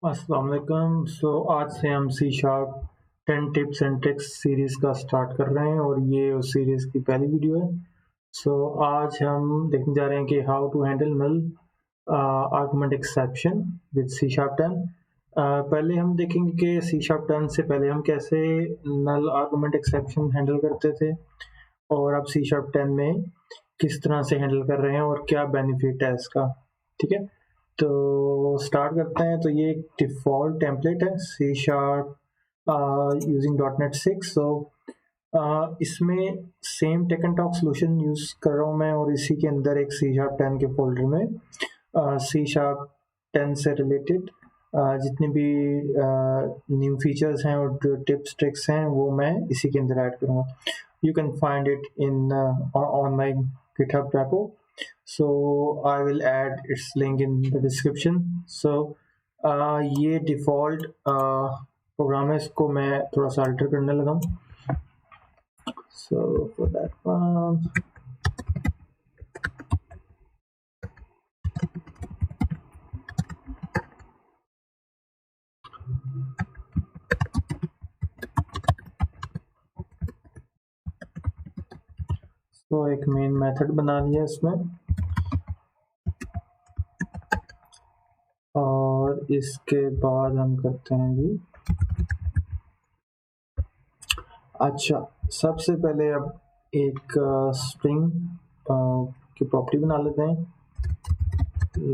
अस्सलाम वालेकुम। आज से हम C# 10 tips and tricks series का स्टार्ट कर रहे हैं और ये उस सीरीज़ की पहली वीडियो है। आज हम देखने जा रहे हैं कि how to handle null argument exception with C# 10। पहले हम देखेंगे कि C# 10 से पहले हम कैसे नल आर्गुमेंट एक्सेप्शन हैंडल करते थे और अब C# 10 में किस तरह से हैंडल कर रहे हैं और क्या बेनिफिट है इसका। ठीक है, तो स्टार्ट करते हैं। तो ये एक डिफ़ॉल्ट टेम्पलेट है C# यूजिंग .NET 6। इसमें same tech and talk solution use कर रहा हूँ मैं और इसी के अंदर एक C# 10 के फोल्डर में C# 10 से रिलेटेड जितने भी न्यू फीचर्स हैं और जो टिप्स ट्रिक्स हैं वो मैं इसी के अंदर ऐड करूँगा। You can find it in on my GitHub repo. So I will add its link in the description. ये डिफ़ॉल्ट प्रोग्राम है, इसको मैं थोड़ा सा अल्टर करने लगा हूँ। So for that one, एक मेन मेथड बना लिया इसमें और इसके बाद हम करते हैं जी। अच्छा, सबसे पहले अब एक स्ट्रिंग की प्रॉपर्टी बना लेते हैं,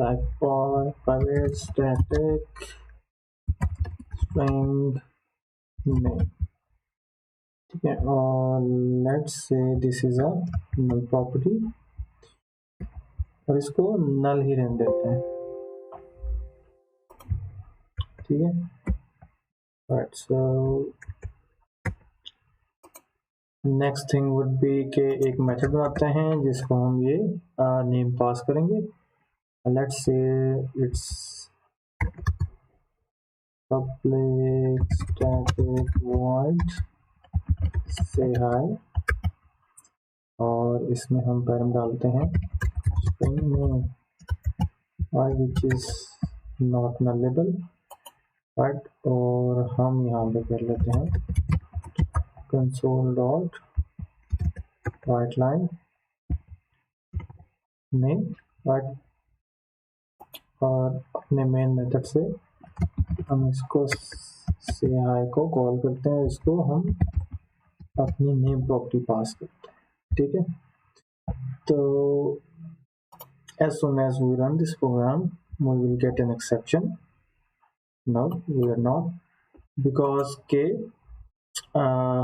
like for private static string name। ठीक है, और let's say this is a null property और इसको नल ही रहने देते हैं। ठीक है, right. So next thing would be के एक मेथड बनाते हैं जिसको हम ये नेम पास करेंगे। Let's say it's public static void say hi और इसमें हम पैरम डालते हैं string name which is not nullable, right। और हम यहाँ पे कर लेते हैं console dot write line name, right। और अपने मेन मेथड से हम इसको say hi को कॉल करते हैं, इसको हम अपनी नेम प्रॉपर्टी पास करते हैं। ठीक है, तो as soon as we run this program we will get an exception। no we are not, because के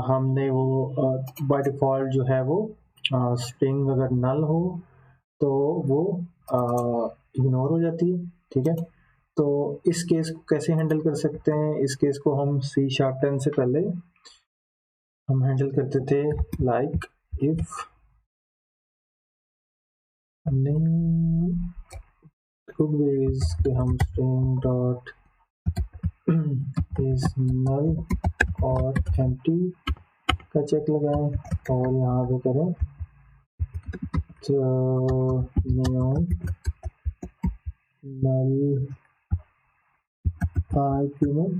हमने वो बाय डिफ़ॉल्ट जो है वो स्ट्रिंग अगर नल हो तो वो इग्नोर हो जाती है। ठीक है, तो इस केस को कैसे हैंडल कर सकते हैं? इस केस को हम C# 10 से पहले हम हैंडल करते थे लाइक इफ ways कि हम string dot is null और empty का चेक लगाएं और यहाँ पे करें तो new null argument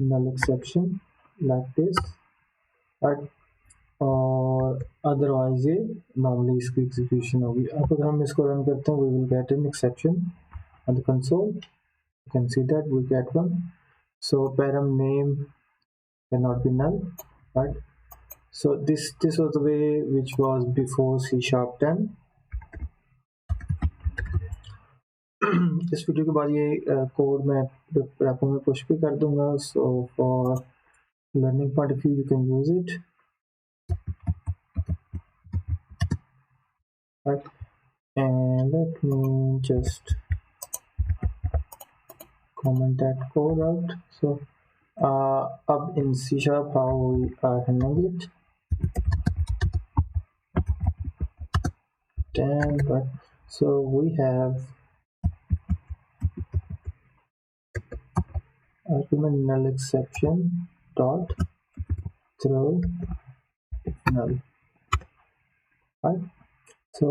null exception like this, right। और अदरवाइज ये नॉर्मली इसकी एग्जीक्यूशन होगी। अब अगर हम इसको रन करते हैं we will get an exception on the console। you can see that we get one। so param name cannot be null, right। so this was the way which was before C# 10। इस video के बाद ये code मैं repo में push भी कर दूंगा। so for learning point of view you can use it, right। and let me just comment that code out। so up in C# how we are handling it, then right। so we have argument null exception dot throw if null, right। so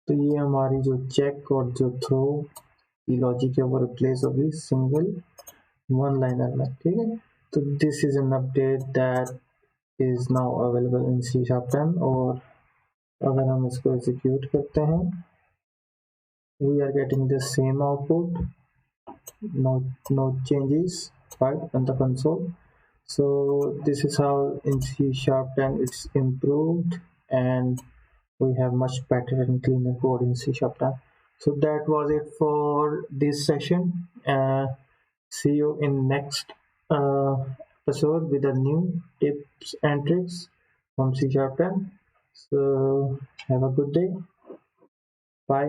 तो ये हमारी जो check और जो throw की logic है वो replace होगी सिंगल वन लाइनर में, ठीक है। तो this is an update that is now available in C#10। और अगर हम इसको एग्जीक्यूट करते हैं, we are getting the same output, no changes, right, on the console. So this is how in C#10 it's improved, and we have much better and cleaner code in C#10. So that was it for this session. See you in next episode with a new tips and tricks from C#10. So have a good day. Bye.